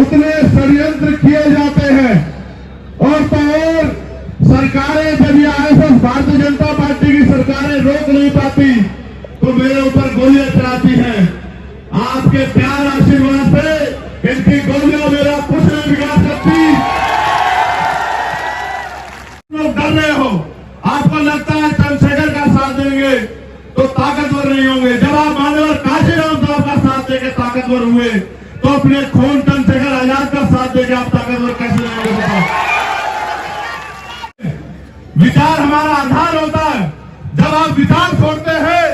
उतने षड्यंत्र किए जाते हैं। और तो और सरकारें, जब ये आरएसएस भारतीय जनता पार्टी की सरकारें रोक नहीं पाती तो मेरे ऊपर गोलियां चलाती हैं। आपके प्यार आशीर्वाद से इनकी गोलियां मेरा कुछ नहीं बिगाड़ सकती। लोग डर रहे हो, आपको लगता है चंद्रशेखर का साथ देंगे तो ताकतवर नहीं होंगे। जब आप मान्यवर काशीराम साहब का साथ देके ताकतवर हुए तो अपने खून चंद्रशेखर आजाद का साथ देके आप ताकतवर कैसे नहीं होंगे बताओ। विचार हमारा आधार होता है। जब आप विचार छोड़ते हैं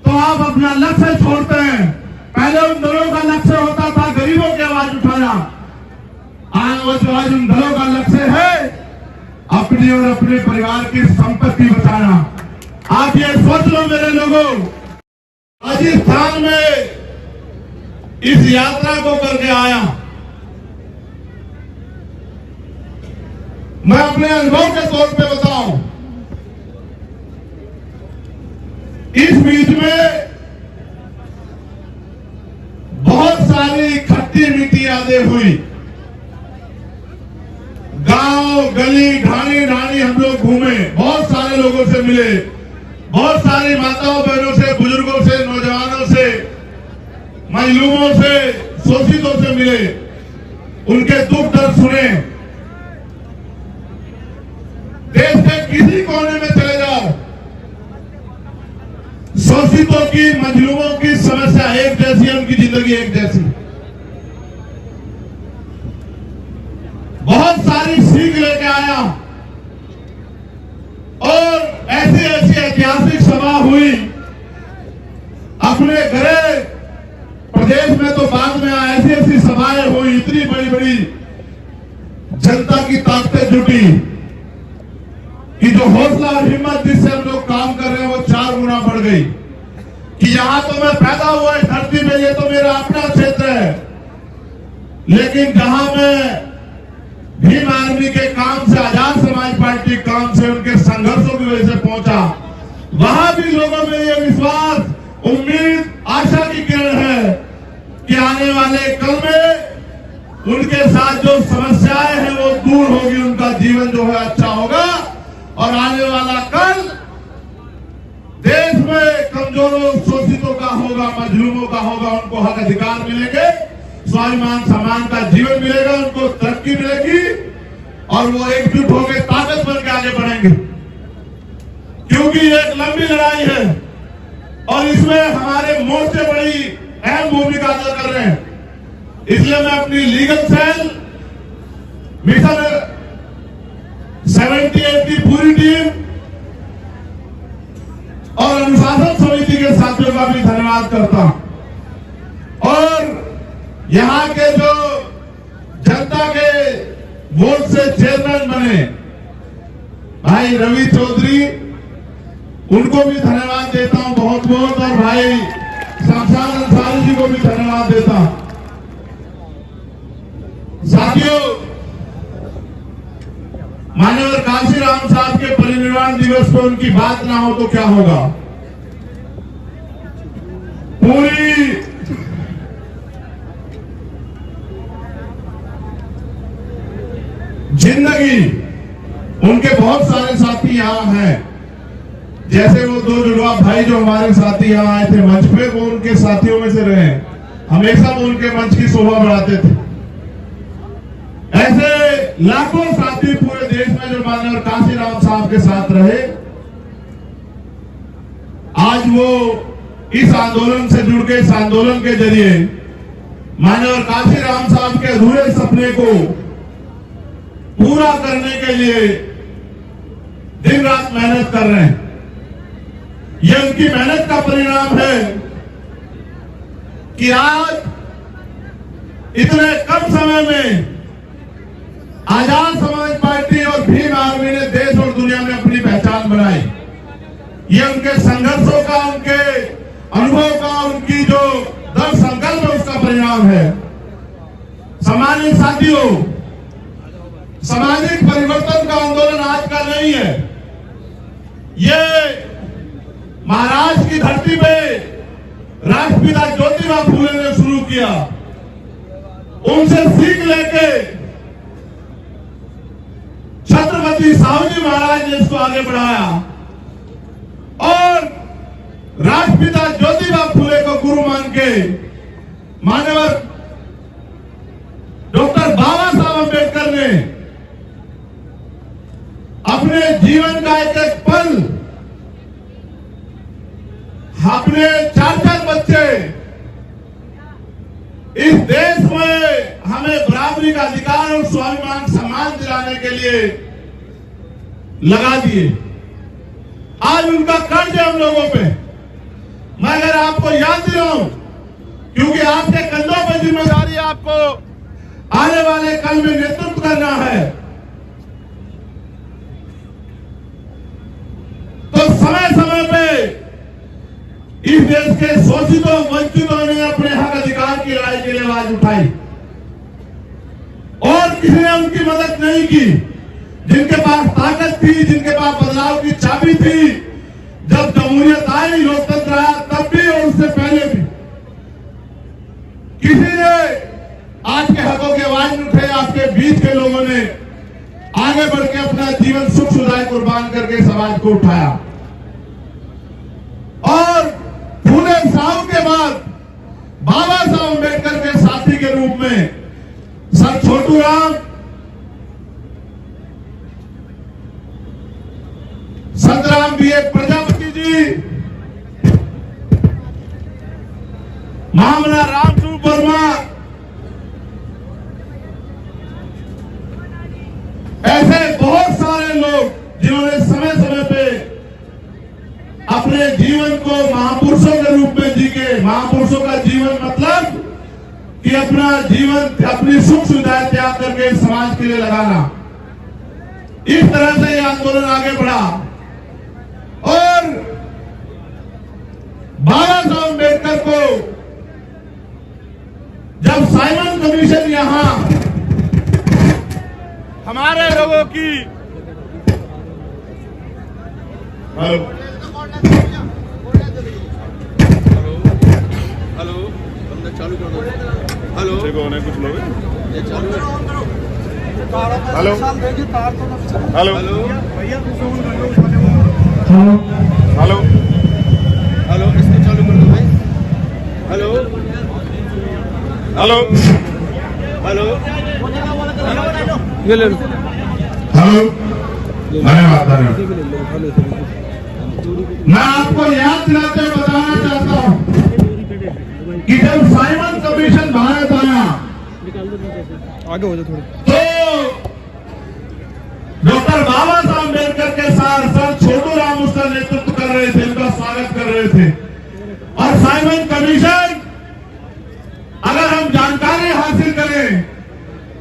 तो आप अपना लक्ष्य छोड़ते हैं। पहले उन दलों का लक्ष्य होता था गरीबों की आवाज उठाना, आज उन दलों का लक्ष्य है अपनी और अपने परिवार की संपत्ति बचाना। आप ये सोच लो मेरे लोगों, राजस्थान में इस यात्रा को करके आया, मैं अपने अनुभव के तौर पे बताऊं, इस बीच में बहुत सारी खट्टी मीठी यादें हुई। गांव गली ढाणी ढाणी हम लोग घूमे, बहुत सारे लोगों से मिले, बहुत सारी माताओं बहनों से, बुजुर्गों से, नौजवानों से, मजलूमों से, शोषितों से मिले, उनके दुख दर्द सुने। देश के किसी कोने में चले जाओ, शोषितों की, मजलूमों की समस्या एक जैसी है, उनकी जिंदगी एक जैसी। बहुत सारी सीख लेके आया और ऐसी ऐसी ऐतिहासिक सभा हुई अपने घरे, प्रदेश में तो बाद में ऐसी ऐसी सभाएं हुई, इतनी बड़ी बड़ी जनता की ताकतें जुटी कि जो हौसला और हिम्मत जिससे हम लोग काम कर रहे हैं वो 4 गुना बढ़ गई। कि यहां तो मैं पैदा हुआ इस धरती में, ये तो मेरा अपना क्षेत्र है, लेकिन जहां मैं भीम आर्मी के काम से, आजाद समाज पार्टी काम से, उनके संघर्षों की वजह से पहुंचा, वहां भी लोगों में ये विश्वास, उम्मीद, आशा की किरण है कि आने वाले कल में उनके साथ जो समस्याएं हैं वो दूर होगी, उनका जीवन जो है अच्छा होगा और आने वाला कल देश में कमजोरों, शोषितों का होगा, मजलूमों का होगा, उनको हक अधिकार मिलेंगे, स्वाभिमान सम्मान का जीवन मिलेगा, उनको तरक्की मिलेगी और वो एकजुट होकर ताकत बन के आगे बढ़ेंगे। क्योंकि ये एक लंबी लड़ाई है और इसमें हमारे मोर्चे बड़ी अहम भूमिका अदा कर रहे हैं। इसलिए मैं अपनी लीगल सेल, मिशन 78 की पूरी टीम और अनुशासन समिति के साथियों का भी धन्यवाद करता हूं। और यहां के जो जनता के वोट से चेयरमैन बने भाई रवि चौधरी, उनको भी धन्यवाद देता हूं बहुत बहुत, और भाई शमशाद अंसारी जी को भी धन्यवाद देता हूं। साथियों, माननीय काशीराम साहब के परिनिर्वाण दिवस पर उनकी बात ना हो तो क्या होगा। पूरी जिंदगी उनके बहुत सारे साथी यहां हैं, जैसे वो 2 जुड़वा भाई जो हमारे साथी यहां आए थे मंच पे, वो उनके साथियों में से रहे, हमेशा वो उनके मंच की शोभा बढ़ाते थे। ऐसे लाखों साथी पूरे देश में जो माननीय काशीराम साहब के साथ रहे, आज वो इस आंदोलन से जुड़ के, इस आंदोलन के जरिए माननीय काशीराम साहब के अधूरे सपने को पूरा करने के लिए दिन रात मेहनत कर रहे हैं। यह उनकी मेहनत का परिणाम है कि आज इतने कम समय में आजाद समाज पार्टी और भीम आर्मी ने देश और दुनिया में अपनी पहचान बनाई। ये उनके संघर्षों का, उनके अनुभव का, उनकी जो दृढ़ संकल्प है उसका परिणाम है। सम्मानित साथियों, सामाजिक परिवर्तन का आंदोलन आज का नहीं है। ये महाराष्ट्र की धरती पे राष्ट्रपिता ज्योतिबा फूले ने शुरू किया। उनसे सीख लेके छत्रपति साहूजी महाराज ने इसको आगे बढ़ाया और राष्ट्रपिता ज्योतिबा फुले को गुरु मान के माननीय डॉक्टर बाबा साहब अम्बेडकर ने अपने जीवन का एक एक पल अपने 4-4 बच्चे इस देश में हमें बराबरी का अधिकार और स्वाभिमान सम्मान दिलाने के लिए लगा दिए। आज उनका कर्ज है हम लोगों पे। मैं अगर आपको याद दिलाऊं, क्योंकि आपके कंधों पर जिम्मेदारी आपको आने वाले कल में नेतृत्व करना है, तो समय समय पे इस देश के शोषितों वंचितों ने अपने हक अधिकार की लड़ाई के लिए आवाज उठाई और किसी ने उनकी मदद नहीं की। जिनके पास ताकत थी, जिनके पास बदलाव की चाबी थी, जब जमहूरियत आई, लोकतंत्र आया, तब भी और उससे पहले भी किसी ने आज के हकों की आवाज नहीं उठाई। आपके बीच के लोगों ने आगे बढ़ के अपना जीवन सुख सुधार कुर्बान करके समाज को उठाया और फूले साहब के बाद बाबा साहब अम्बेडकर के साथी के रूप में सर छोटू राम, संतराम बी प्रजापति जी, महामना रामस्वरूप वर्मा, ऐसे बहुत सारे लोग जिन्होंने समय समय पे अपने जीवन को महापुरुषों के रूप में जी के, महापुरुषों का जीवन मतलब कि अपना जीवन अपनी सुख सुविधाएं त्याग करके समाज के लिए लगाना। इस तरह से यह आंदोलन आगे बढ़ा और बाबा साहब अम्बेडकर को जब साइमन कमीशन यहां हमारे लोगों की हेलो हमने चालू कर दो। हेलो देखो उन्हें कुछ लोग ये चालू है। हेलो हेलो हेलो हेलो इसको चालू कर दो भाई। हेलो हेलो हेलो ये ले लो। हेलो, धन्यवाद धन्यवाद। मैं आपको याद दिलाते हुए बताना चाहता हूं कि जब साइमन कमीशन भारत आया आगे हो जाओ थोड़े। तो डॉक्टर बाबा साहब अम्बेडकर के साथ सर छोटू राम उसका नेतृत्व कर रहे थे, उनका स्वागत कर रहे थे। और साइमन कमीशन अगर हम जानकारी हासिल करें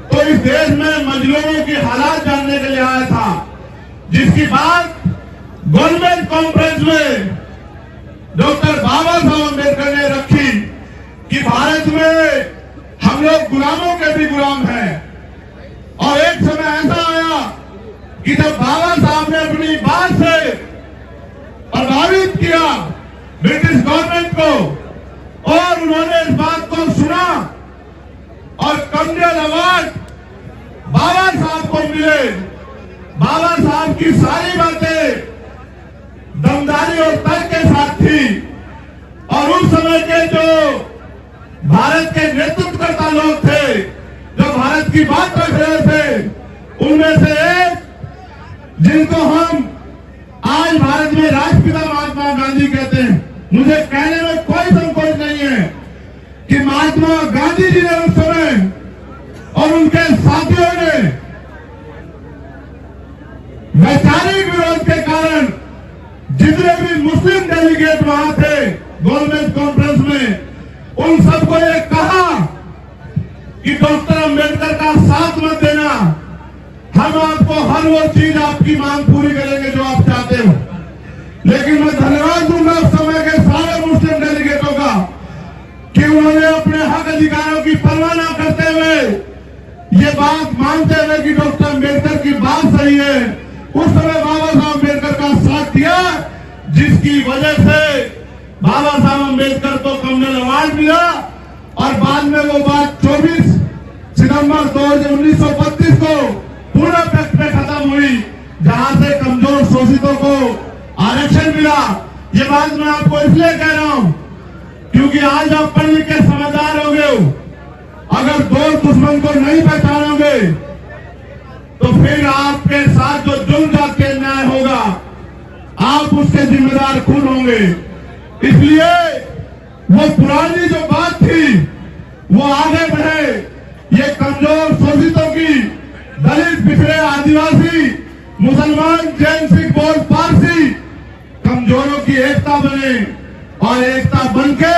तो इस देश में मजलूमों की हालात जानने के लिए आया था, जिसकी बात गवर्नमेंट कॉन्फ्रेंस में डॉक्टर बाबा साहब अम्बेडकर ने रखी कि भारत में हम लोग गुलामों के भी गुलाम हैं। और एक समय ऐसा आया कि जब बाबा साहब ने अपनी बात से प्रभावित किया ब्रिटिश गवर्नमेंट को और उन्होंने इस बात को सुना और कर्नल अवार्ड बाबा साहब को मिले। बाबा साहब की सारी बातें दमदारी और तर्क के साथ थी और उस समय के जो भारत के नेतृत्वकर्ता लोग थे, जो भारत की बात रख रहे थे, उनमें से एक जिनको हम आज भारत में राष्ट्रपिता महात्मा गांधी कहते हैं, मुझे कहने में कोई संकोच नहीं है कि महात्मा गांधी जी ने उस समय और उनके साथियों ने वैचारिक विरोध के कारण जितने भी मुस्लिम डेलीगेट वहां थे गवर्नमेंट कॉन्फ्रेंस में, उन सबको ये कहा कि डॉक्टर अम्बेडकर का साथ मत देना, हम आपको हर वो चीज आपकी मांग पूरी करेंगे जो आप चाहते हो। लेकिन मैं धन्यवाद दूंगा उस समय के सारे मुस्लिम डेलीगेटों का कि उन्होंने अपने हक अधिकारों की परवाह न करते हुए ये बात मानते हुए कि डॉक्टर अम्बेडकर की बात सही है, उस समय बाबा साहब अम्बेडकर का साथ दिया, जिसकी वजह से बाबा साहब अम्बेडकर को कर्नल अवार्ड मिला और बाद में वो बात 24 सितंबर 1932 को पूरा फैक्ट में खत्म हुई, जहां से कमजोर शोषितों को आरक्षण मिला। ये बात मैं आपको इसलिए कह रहा हूं क्योंकि आज आप पढ़ लिख के समझदार हो गए हो। अगर दोस्त दुश्मन को नहीं पहचानोगे तो फिर आपके साथ जो जुल्म जात के न्याय होगा, आप उसके जिम्मेदार खुद होंगे। इसलिए वो पुरानी जो बात थी वो आगे बढ़े। ये कमजोर शोषितों की, दलित, पिछड़े, आदिवासी, मुसलमान, जैन, सिख, बौद्ध, पारसी कमजोरों की एकता बने और एकता बनके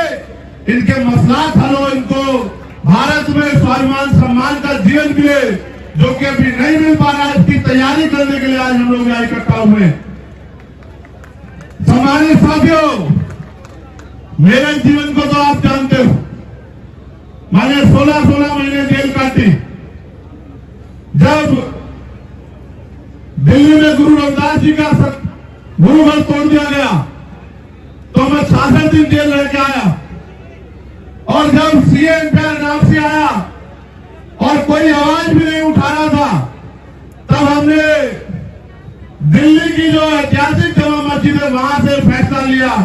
इनके मसलात हल हो, इनको भारत में स्वाभिमान सम्मान का जीवन मिले, जो कि अभी नहीं मिल पा रहा है। इसकी तैयारी करने के लिए आज हम लोग यहाँ इकट्ठा हुए। सम्मानित साथियों, मेरे जीवन को तो आप जानते हो, मैंने 16 महीने जेल काटी। जब दिल्ली में गुरु रविदास जी का गुरुघर तोड़ दिया गया तो मैं 66 दिन जेल रह के आया। और जब सीएम नाम से आया और कोई आवाज भी नहीं उठा रहा था, तब हमने दिल्ली की जो ऐतिहासिक जमा मस्जिद है वहां से फैसला लिया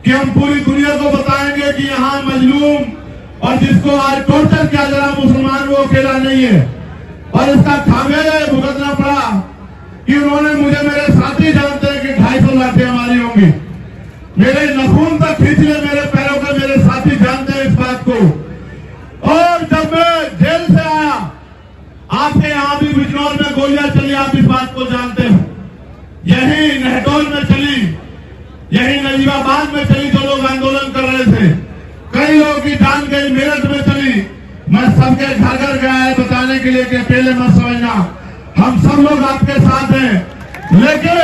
कि हम पूरी दुनिया को बताएंगे कि यहाँ मजलूम और जिसको आज टॉर्चर किया जा रहा मुसलमान वो अकेला नहीं है। और इसका खामियाजा भुगतना पड़ा कि उन्होंने मुझे, मेरे साथी जानते हैं कि 250 लाठियां मारी होंगी, मेरे नखून तक खींच ले मेरे पैरों का, मेरे साथी जानते हैं इस बात को। और जब मैं जेल से आया, आपके यहां भी बिजनौर में गोलियां चली, आप इस बात को जानते हैं। यही नहडोल में चली, यही नजीबाबाद में चली, जो लोग आंदोलन कर रहे थे। कई लोगों की जान गई, मेरठ में चली। मैं सबके घर घर गया है बताने के लिए कि अकेले मत समझना, हम सब लोग आपके साथ हैं। लेकिन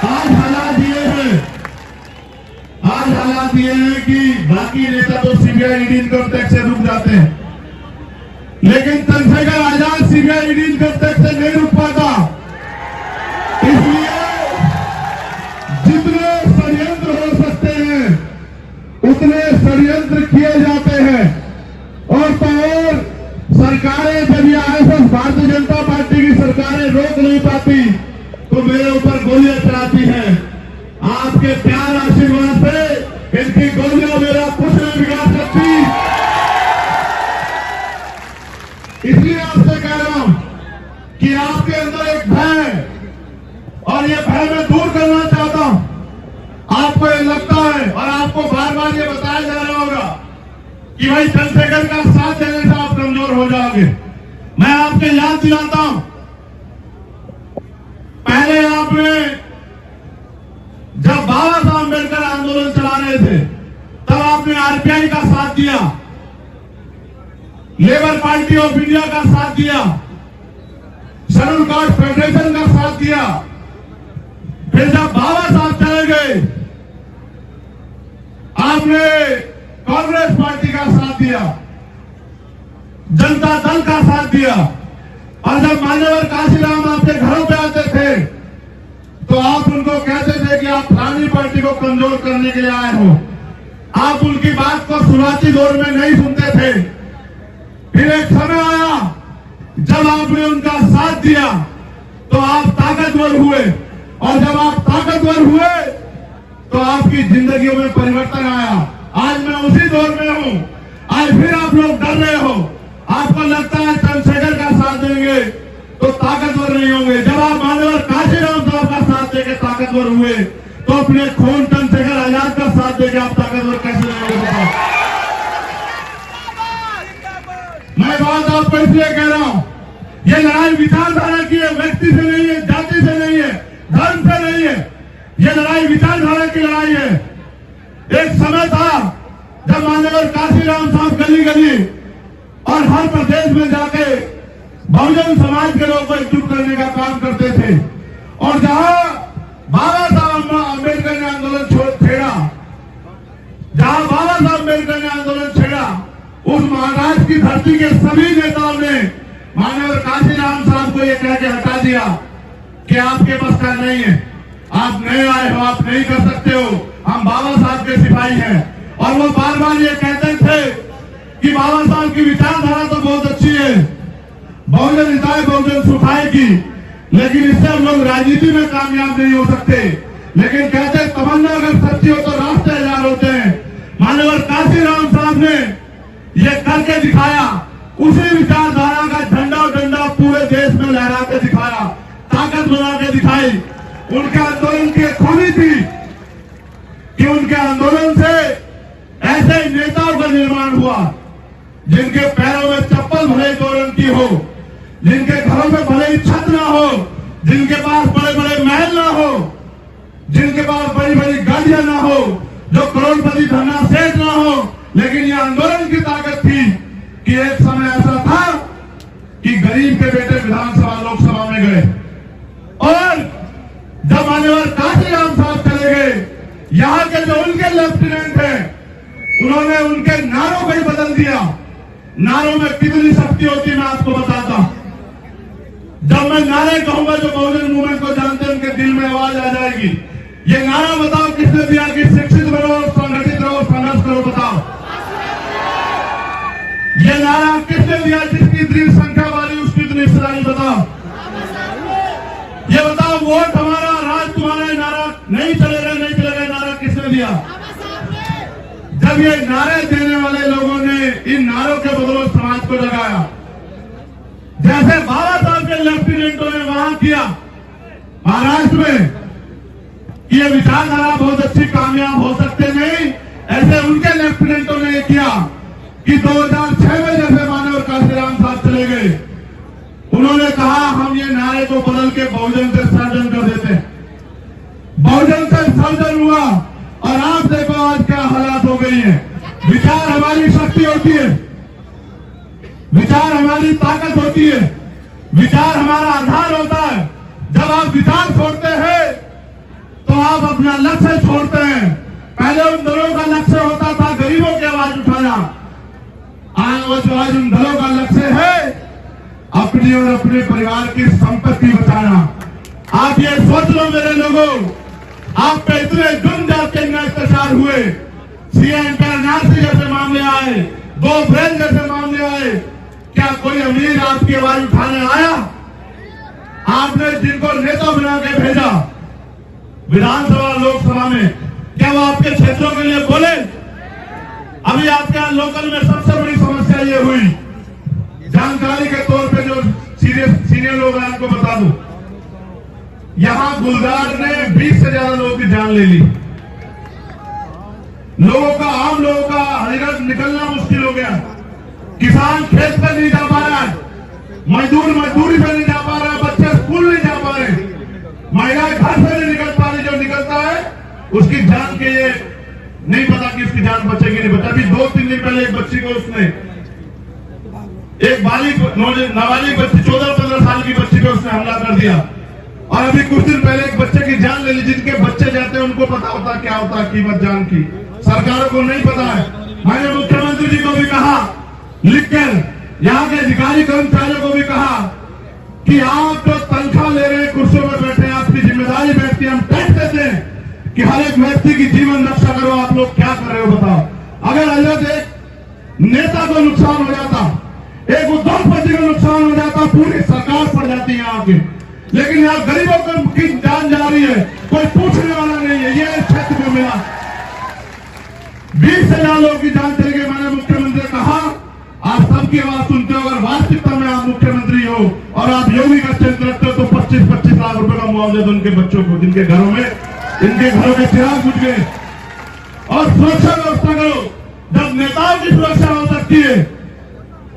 आज हालात ये हैं कि बाकी नेता तो सीबीआई ईडी इनकम टैक्स से रुक जाते हैं, लेकिन Chandrashekhar Azad CBI ED income tax से नहीं रुक पाता। इसलिए जितने षड्यंत्र हो सकते हैं उतने षड्यंत्र किए जाते हैं। और तो और सरकारें, जब ये आरएसएस भारतीय जनता पार्टी की सरकारें रोक नहीं पाती तो मेरे ऊपर गोलियां चलाती हैं। आपके प्यार आशीर्वाद से इनकी गोलियां मेरा कुछ नहीं बिगाड़ सकती। इसलिए आपसे कह रहा हूं कि आपके अंदर एक भय है और ये भय मैं दूर करना चाहता हूं। आपको ये लगता है और आपको बार बार ये बताया जा रहा होगा कि भाई चंद्रशेखर का साथ देने से आप कमजोर हो जाओगे। मैं आपके याद दिलाता हूं, पहले आपने जब बाबा साहब अम्बेडकर आंदोलन चला रहे थे तब आपने आरपीआई का साथ दिया, लेबर पार्टी ऑफ इंडिया का साथ दिया, शेड्यूल कास्ट फेडरेशन का साथ दिया। फिर जब बाबा साहब चले गए आपने कांग्रेस पार्टी का साथ दिया, जनता दल का साथ दिया। और जब मान्यवर काशीराम आपके घरों पे आते थे तो आप उनको कहते थे कि आप फलानी पार्टी को कमजोर करने के लिए आए हो। आप उनकी बात को शुरुआती दौर में नहीं सुनते थे। फिर एक समय आया जब आपने उनका साथ दिया तो आप ताकतवर हुए, और जब आप ताकतवर हुए तो आपकी जिंदगियों में परिवर्तन आया। आज मैं उसी दौर में हूं। आज फिर आप लोग डर रहे हो, आपको लगता है चंद्रशेखर का साथ देंगे तो ताकतवर नहीं होंगे। जब आप मान्यवर काशीराम साहब का साथ देके ताकतवर हुए तो अपने खून चंद्रशेखर आजाद का साथ देके आप ताकतवर कैसे नहीं होंगे? मैं बात आपको इसलिए कह रहा हूं, ये लड़ाई विचारधारा की है, व्यक्ति से नहीं है, जाति से नहीं है, धर्म से नहीं है। ये लड़ाई विचारधारा की लड़ाई है। एक समय था जब मान्यवर काशीराम साहब गली गली और हर प्रदेश में जाके बहुजन समाज के लोगों को एकजुट करने का काम करते थे। और जहां बाबा साहब अम्बेडकर ने आंदोलन छेड़ा, जहां बाबा साहब अम्बेडकर ने आंदोलन छेड़ा, उस महाराष्ट्र की धरती के सभी नेताओं ने मान्यवर काशीराम साहब को यह कह के हटा दिया कि आपके बस का नहीं है, आप नए आए हो, आप नहीं कर सकते हो, हम बाबा साहब के सिपाही हैं। और वो बार बार ये कहते थे कि बाबा साहब की विचारधारा तो बहुत अच्छी है, बहुजन हिताय बहुजन सुखाय की, लेकिन इससे हम लोग राजनीति में कामयाब नहीं हो सकते। लेकिन कहते हैं तमन्ना अगर सच्ची हो तो रास्ते हजार होते हैं। माननीय काशीराम साहब ने ये करके दिखाया, उसी विचारधारा का झंडा डंडा पूरे देश में लहरा के दिखाया, ताकत बना के दिखाई। उनके आंदोलन की खूबी थी कि उनके आंदोलन से ऐसे नेताओं का निर्माण हुआ जिनके पैरों में चप्पल भले दो रंग की हो, जिनके घरों में भले ही छत ना हो, जिनके पास बड़े बड़े महल ना हो, जिनके पास बड़ी बड़ी गाड़ियां ना हो, जो करोड़पति धना सेठ ना हो, लेकिन ये आंदोलन की ताकत थी कि एक समय ऐसा था कि गरीब के बेटे विधानसभा लोकसभा में गए और जब मान्यवर काशीराम साहब चले गए, यहां के जो उनके लेफ्टिनेंट हैं उन्होंने उनके नारों को ही बदल दिया। नारों में कितनी शक्ति होती है मैं आपको बताता हूं। जब मैं नारे कहूंगा जो बहुजन मूवमेंट को जानते हैं उनके दिल में आवाज आ जाएगी। ये नारा बताओ किसने दिया कि शिक्षित बनो, संगठित रहो, संघर्ष करो, बताओ। ये नारा किसने दिया जिसकी दृढ़ संख्या वाली उसकी निष्ठाई, बताओ। ये बताओ वोट हमारा राज तुम्हारा, नारा नहीं चलेगा नहीं चलेगा, नारा किसने दिया? जब ये नारे देने वाले लोगों ने इन नारों के बदौलत समाज को जगाया, जैसे बाबा साहब के लेफ्टिनेंटों ने वहां किया महाराष्ट्र में, ये विचारधारा बहुत अच्छी कामयाब हो सकते नहीं, ऐसे उनके लेफ्टिनेंटों ने किया कि 2006 में जैसे माननीय काशीराम साहब चले गए, उन्होंने कहा हम ये नारे को बदल के बहुजन से सर्जन कर देते हैं। बहुजन से सर्जन हुआ और आप देखो आज क्या हालात हो गई है। विचार हमारी शक्ति होती है, विचार हमारी ताकत होती है, विचार हमारा आधार होता है। जब आप विचार छोड़ते हैं तो आप अपना लक्ष्य छोड़ते हैं। पहले उन दलों का लक्ष्य होता था गरीबों की आवाज उठाना, आज उन दलों का लक्ष्य है अपनी और अपने परिवार की संपत्ति बचाना। आप ये सोच लो मेरे लोगों, आप पे इतने जुर्म जाते अत्याचार हुए, सीएनआरसी जैसे मामले आए, 2 अप्रैल जैसे मामले आए, क्या कोई अमीर आपकी आवाज उठाने आया? आपने जिनको नेता बना के भेजा विधानसभा लोकसभा में, क्या वो आपके क्षेत्रों के लिए बोले? अभी आपके यहाँ लोकल में सबसे बड़ी समस्या ये हुई, जानकारी के तौर पे जो सीनियर लोग हैं उनको बता दूं, यहां गुलदार ने 20 से ज्यादा लोगों की जान ले ली। लोगों का, आम लोगों का हरिगढ़ निकलना मुश्किल हो गया। किसान खेत पर नहीं जा पा रहा है, मजदूर मजदूरी पर नहीं जा पा रहा है, बच्चे स्कूल नहीं जा पा रहे, महिलाएं घर से नहीं निकल पा रही। जो निकलता है उसकी जान के लिए नहीं पता कि उसकी जान बचेगी नहीं बचा। अभी 2-3 दिन पहले एक बच्ची को उसने, एक नाबालिग बच्ची 14-15 साल की बच्ची को उसने हमला कर दिया और अभी कुछ दिन पहले एक बच्चे की जान ले ली। जिनके बच्चे जाते हैं उनको पता होता क्या होता है कीमत जान की, सरकारों को नहीं पता है। मैंने मुख्यमंत्री जी को भी कहा लिखकर, यहाँ के अधिकारी कर्मचारियों को भी कहा कि आप जो तनख्वाह ले रहे हैं, कुर्सियों पर बैठे हैं, आपकी जिम्मेदारी बैठती है, हम टैक्स देते हैं कि हर एक व्यक्ति की जीवन रक्षा करो। आप लोग क्या कर रहे हो बताओ? अगर अयोध्या एक नेता को नुकसान हो जाता, एक उद्योगपति को नुकसान हो जाता, पूरी सरकार पड़ जाती है यहाँ की, लेकिन यहाँ गरीबों की जान जा रही है, कोई पूछने वाला नहीं है। ये क्षेत्र में मिला 20 से ज्यादा लोगों की जान चली गई। मैंने मुख्यमंत्री ने कहा आप सबकी आवाज सुनते हो, अगर वास्तविकता में आप मुख्यमंत्री हो और आप योगी का चिन्ह रखते हो तो 25-25 लाख रुपए का मुआवजा दो उनके बच्चों को जिनके घरों में, इनके घरों के चिराग बुझ गए। और सुरक्षा व्यवस्था करो। जब नेताओं की सुरक्षा हो सकती है,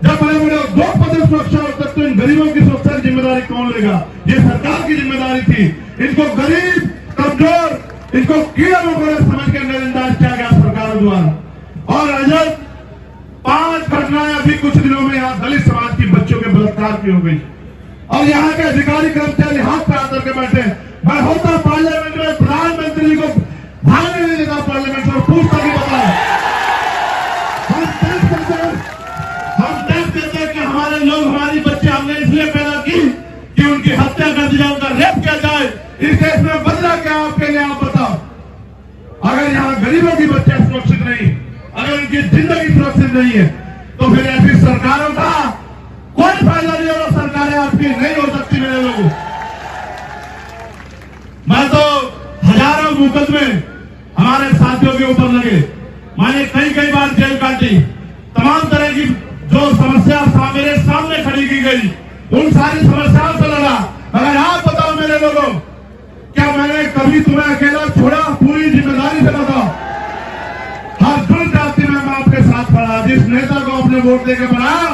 जब बड़े बड़े उद्योगपति सुरक्षा हो सकते हैं, गरीबों की सुरक्षा की जिम्मेदारी कौन लेगा? ये सरकार की जिम्मेदारी थी। इनको गरीब, कमजोर, इनको कीड़ा मकोड़ा समझ के नजरअंदाज किया गया सरकारों द्वारा। और अजब 5 घटनाएं अभी कुछ दिनों में यहाँ दलित समाज की बच्चों के बलात्कार की हो गई और यहाँ के अधिकारी कर्मचारी हाथ पे आकर के बैठे। मैं होता पार्लियामेंट में, प्रधानमंत्री जी को भागने नहीं देता पार्लियामेंट से, पूछता कि बताया हम टैक्स देते हैं कि हमारे लोग, हमारी बच्चे हमने इसलिए पैदा की कि उनकी हत्या कर दी जाए, उनका रेप किया जाए। इस देश में बदला क्या आपके लिए? आप बताओ। अगर यहाँ गरीबों की बच्चे सुरक्षित नहीं, अगर उनकी जिंदगी सुरक्षित नहीं है, तो फिर ऐसी सरकारों का कोई फायदा नहीं होगा। सरकारें आपकी नहीं हो सकती मेरे लोगों। मैं तो हजारों मुकदमे हमारे साथियों के ऊपर लगे, मैंने कई बार जेल काटी, तमाम तरह की जो समस्या मेरे सामने खड़ी की गई उन सारी समस्याओं से लड़ा। मगर आप बताओ मेरे लोगों, क्या मैंने कभी तुम्हें अकेला छोड़ा? पूरी जिम्मेदारी से बताओ। हर दुख जाति में मैं आपके साथ खड़ा। जिस नेता को अपने वोट देकर बनाया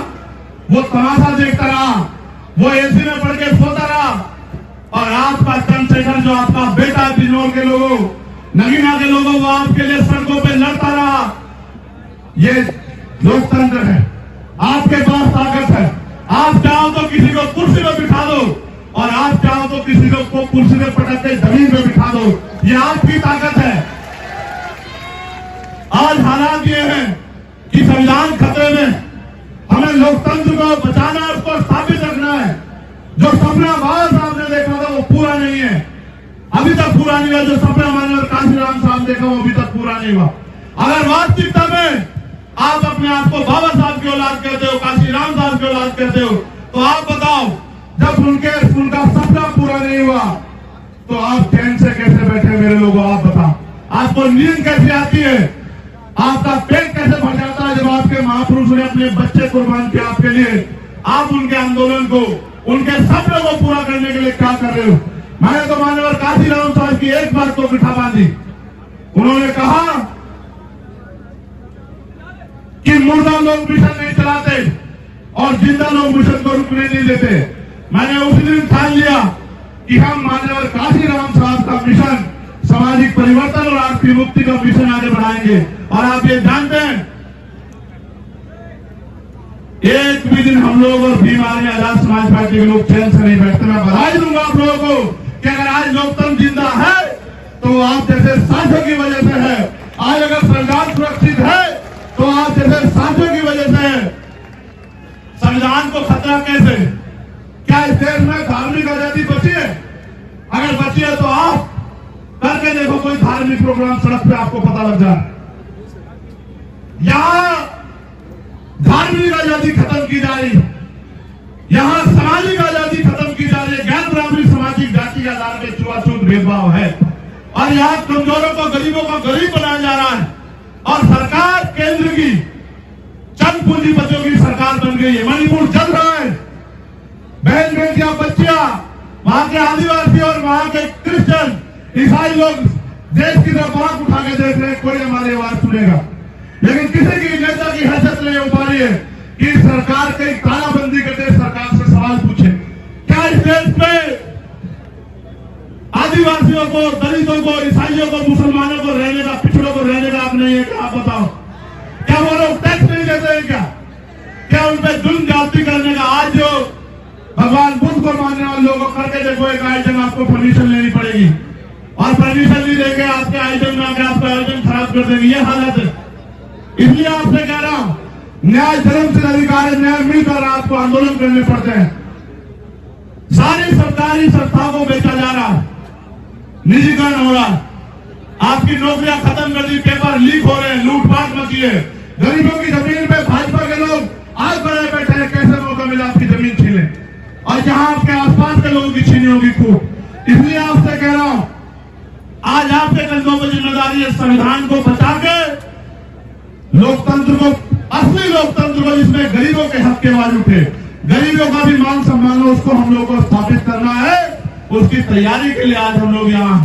वो तमाशा देखता रहा, वो एसी में पड़ के सोता रहा, और आपका चंद्रशेखर जो आपका बेटा बिजनौर के लोगों, नगीना के लोगों, वो आपके लिए सड़कों पे लड़ता रहा। ये लोकतंत्र है, आपके पास ताकत है। आप चाहो तो किसी को कुर्सी में बिठा दो और आप चाहो तो किसी को कुर्सी में पटक के जमीन पे बिठा दो। ये आपकी ताकत है। आज हालात ये हैं कि संविधान खतरे में, हमें लोकतंत्र को बचाना, उसको स्थापित रखना है। जो सपना बाबा साहब ने देखा था वो पूरा नहीं है, अभी तक पूरा नहीं हुआ। जो सपना माननीय काशीराम साहब देखा वो अभी तक पूरा नहीं हुआ। अगर वास्तविकता में आप अपने आप को बाबा साहब की औलाद कहते हो, काशीराम साहब की औलाद कहते हो, तो आप बताओ, जब उनका सपना पूरा नहीं हुआ तो आप चैन से कैसे बैठे मेरे लोगों? आप बताओ, आपको नींद कैसे आती है? आपका पेट कैसे भर जाता है जब आपके महापुरुष ने अपने बच्चे कुर्बान किए आपके लिए? आप उनके आंदोलन को, उनके सपनों को पूरा करने के लिए क्या कर रहे हो? मैंने तो माननीय काशीराम साहब की एक बात को बिठा बांधी। उन्होंने कहा कि मुर्दा लोग मिशन नहीं चलाते और जिंदा लोग मिशन को रुकने नहीं देते। मैंने उसी दिन ठान लिया कि हम माननीय काशीराम साहब का मिशन, सामाजिक परिवर्तन और आर्थिक मुक्ति का मिशन आगे बढ़ाएंगे। और आप ये जानते हैं, एक भी दिन हम लोग और बीमारी आजाद समाज पार्टी के लोग चैन से नहीं बैठते। मैं बधाई दूंगा आप लोगों को कि अगर आज लोकतंत्र जिंदा है तो आप जैसे साथियों की वजह से है। आज अगर संविधान सुरक्षित है तो आप जैसे साथियों की वजह से है। संविधान को खतरा कैसे? क्या इस देश में धार्मिक आजादी बची है? अगर बची है तो आप करके देखो कोई धार्मिक प्रोग्राम सड़क पे, आपको पता लग जाए। यहां धार्मिक आजादी खत्म की जा रही है, यहां सामाजिक आजादी खत्म की जा रही है। गैर ब्राह्मणी सामाजिक जाति के आधार पर छुआछूत भेदभाव है और यहां कमजोरों को, गरीबों को गरीब बनाया जा रहा है। और सरकार केंद्र की चंद पूंजीपतियों की सरकार बन गई है। मणिपुर जल रहा है। बहन बेटियां, बच्चियां, वहां के आदिवासी और वहां के क्रिश्चियन, ईसाई लोग देश की तरफ आंख उठा के देख रहे हैं, कोई हमारी आवाज सुनेगा। लेकिन किसी की नेता की हैसियत नहीं हो पा रही है कि सरकार कहीं तालाबंदी करते सरकार से सवाल पूछे। क्या इस देश में आदिवासियों को, दलितों को, ईसाइयों को, मुसलमानों को रहने का, पिछड़ों को रहने का हक नहीं है? क्या आप बताओ? क्या वो लोग टैक्स नहीं देते हैं? क्या उन पर जुल्म जाति करने का? आज जो भगवान बुद्ध को मानने वाले लोगों को करके देखो, एक आयोजन आपको परमिशन लेनी पड़ेगी और परमिशन नहीं देंगे आपके आयोजन में आकर आपका आयोजन खराब कर देंगे। ये हालत है। इसलिए आपसे कह रहा हूं, न्याय धर्म से अधिकार है, न्याय मिलकर आपको आंदोलन करने पड़ते हैं। सारी सरकारी संस्थाओं को बेचा जा रहा है, निजीकरण हो रहा है, आपकी नौकरियां खत्म कर दी, पेपर लीक हो रहे हैं, लूटपाट मची है। गरीबों की जमीन पे भाजपा के लोग आज बड़े बैठे हैं, कैसे मौका मिला आपकी जमीन छीने, और जहां आपके आसपास के लोगों की छीनी होगी खूब। इसलिए आपसे कह रहा हूं, आज आपके कंधों पर जिम्मेदारी है संविधान को बचा के लोकतंत्र को, असली लोकतंत्र को, जिसमें गरीबों के हक की आवाज उठे, गरीबों का भी मान सम्मान हो, उसको हम लोग को स्थापित करना है। उसकी तैयारी के लिए आज हम लोग यहाँ,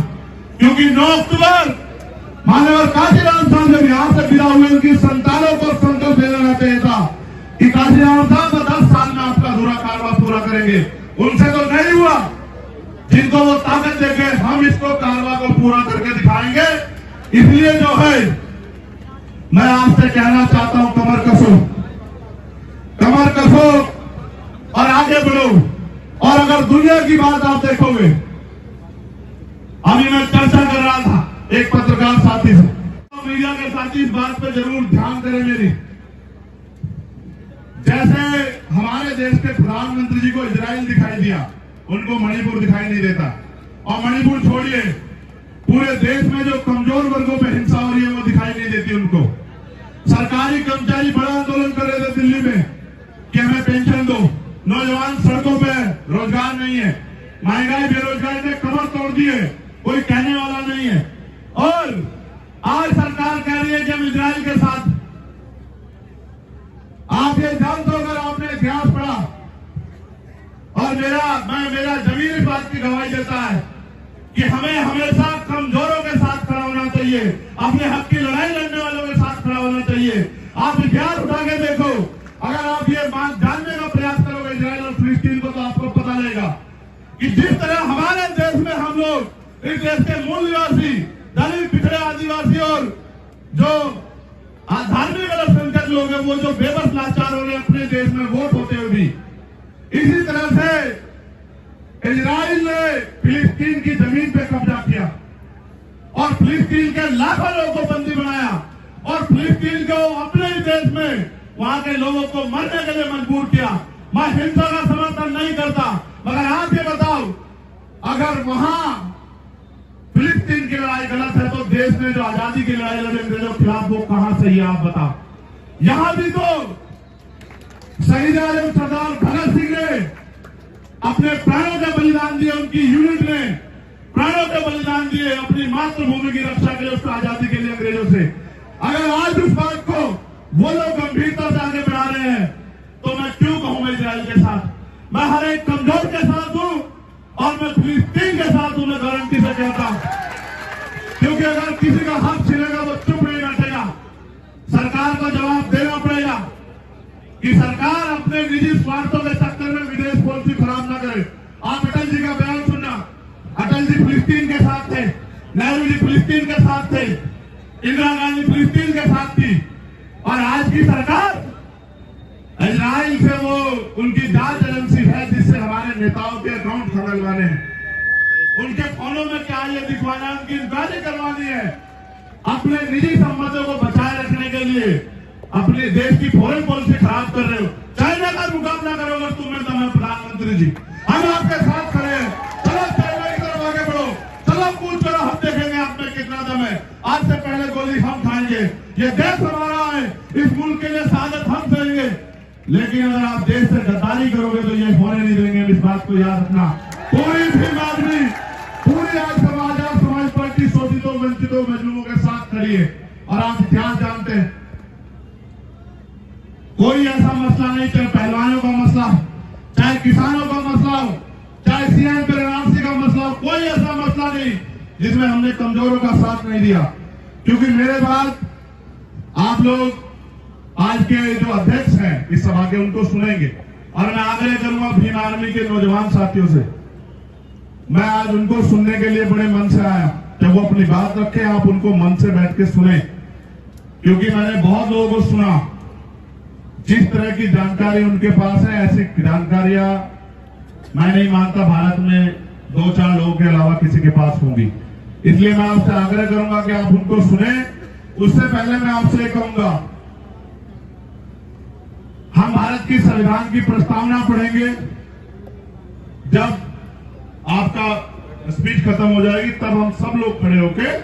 क्योंकि 9 अक्टूबर माननीय काशीराम साहब जब यहाँ से विदा हुए, उनकी संतानों को संकल्प ले लेना चाहिए था कि काशीराम साहब 10 साल में आपका अधूरा कारवा पूरा करेंगे। उनसे तो नहीं हुआ। जिनको वो ताकत देके हम इसको कारवा को पूरा करके दिखाएंगे। इसलिए जो है, मैं आपसे कहना चाहता हूं, कमर कसो और आगे बढ़ो। और अगर दुनिया की बात आप देखोगे, अभी मैं चर्चा कर रहा था एक पत्रकार साथी से, तो मीडिया के साथी इस बात पे जरूर ध्यान करें मेरी। जैसे हमारे देश के प्रधानमंत्री जी को इजराइल दिखाई दिया, उनको मणिपुर दिखाई नहीं देता। और मणिपुर छोड़िए, पूरे देश में जो कमजोर वर्गों पे हिंसा हो रही है वो दिखाई नहीं देती उनको। सरकारी कर्मचारी बड़ा आंदोलन कर रहे थे दिल्ली महंगाई बेरोजगारी ने कमर तोड़ दी है, कोई कहने वाला नहीं है। और आज सरकार कह रही है कि हम इजराइल के साथ, आप ये जानते हो, अगर आपने इतिहास पढ़ा, और मेरा जमीन इस बात की गवाही देता है कि हमें हमेशा कमजोरों के साथ खड़ा होना चाहिए, अपने हक की लड़ाई लड़ने वालों के साथ खड़ा होना चाहिए। आप इतिहास उठा के देखो, अगर आप ये बात जानने का प्रयास करोगे इजराइल और फिलिस्तीन को, तो आपको पता लगेगा कि जिस तरह हमारे देश में हम लोग इस देश के मूल निवासी, दलित, पिछड़े, आदिवासी और जो धार्मिक अल्पसंख्यक लोग हैं, वो जो बेबस लाचार हो रहे हैं अपने देश में वोट होते हुए भी, इसी तरह से इजराइल ने फिलिस्तीन की जमीन पे कब्जा किया और फिलिस्तीन के लाखों लोगों को बंदी बनाया और फिलिस्तीन को अपने ही देश में वहां के लोगों को मरने के लिए मजबूर किया। मैं हिंसा का समर्थन नहीं करता, मगर आप ये बताओ, अगर वहां फिलिस्तीन की लड़ाई गलत है तो देश में जो आजादी की लड़ाई लड़े अंग्रेजों के खिलाफ, वो कहां सही है आप बताओ। यहां भी तो शहीद आजम सरदार भगत सिंह ने अपने प्राणों के बलिदान दिए, उनकी यूनिट ने प्राणों के बलिदान दिए अपनी मातृभूमि की रक्षा के लिए, उसको आजादी के लिए अंग्रेजों से। अगर आज उस बात को वो लोग गंभीरता से आगे बढ़ा रहे हैं, तो मैं क्यों कहूं मैं इजराइल के साथ? मैं हर एक कमजोर के साथ हूं और मैं फिलिस्तीन के साथ हूं, मैं गारंटी से कहता हूं। क्योंकि अगर किसी का हक छिनेगा वो चुप नहीं बैठेगा, सरकार को जवाब देना पड़ेगा कि सरकार अपने निजी स्वार्थों के चक्कर में विदेश पॉलिसी खराब ना करे। आप अटल जी का बयान सुनना, अटल जी फिलिस्तीन के साथ थे, नेहरू जी फिलिस्तीन के साथ थे, इंदिरा गांधी फिलिस्तीन के साथ थी, और आज की सरकार इजराइल से वो उनकी जांच एजेंसी है जिससे हमारे नेताओं के अकाउंट खंगलवाने हैं, उनके फोनों में क्या ये दिखवाना है, उनकी इंक्वायरी करवानी है। अपने निजी संबंधों को बचाए रखने के लिए अपने देश की फॉरेन पॉलिसी खराब कर रहे हो। चाइना का मुकाबला करोगे तुम में दम है प्रधानमंत्री जी, हम आपके साथ खड़े हैं। चलो चाइना की तरफ आगे बढ़ो, चलो पूछ करो, हम देखेंगे आप में कितना दम है। आज से पहले गोली हम खाएंगे, ये देश हमारा है, इस मुल्क के लिए शहादत हम देंगे। लेकिन अगर आप देश से गद्दारी करोगे तो ये होने नहीं देंगे, इस बात को याद रखना। पूरी भीम आदमी, पूरी आज समाज पार्टी शोषितों, वंचितों, मजलूमों के साथ खड़ी है। और आप इतिहास जानते हैं, कोई ऐसा मसला नहीं, चाहे पहलवानों का मसला, चाहे किसानों का मसला हो, चाहे सीएम के एनआरसी का मसला हो, कोई ऐसा मसला नहीं जिसमें हमने कमजोरों का साथ नहीं दिया। क्योंकि मेरे बाद आप लोग आज के जो अध्यक्ष हैं इस सभा के, उनको सुनेंगे, और मैं आग्रह करूंगा भीम आर्मी के नौजवान साथियों से, मैं आज उनको सुनने के लिए बड़े मन से आया। जब वो अपनी बात रखें, आप उनको मन से बैठ के सुने, क्योंकि मैंने बहुत लोगों को सुना, जिस तरह की जानकारी उनके पास है, ऐसी जानकारियां मैं नहीं मानता भारत में 2-4 लोगों के अलावा किसी के पास होंगी। इसलिए मैं आपसे आग्रह करूंगा कि आप उनको सुने। उससे पहले मैं आपसे कहूंगा, हम भारत की संविधान की प्रस्तावना पढ़ेंगे। जब आपका स्पीच खत्म हो जाएगी तब हम सब लोग खड़े होकर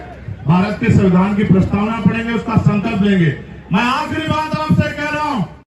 भारत के संविधान की प्रस्तावना पढ़ेंगे, उसका संकल्प लेंगे। मैं आखिरी बात आपसे कह रहा हूं,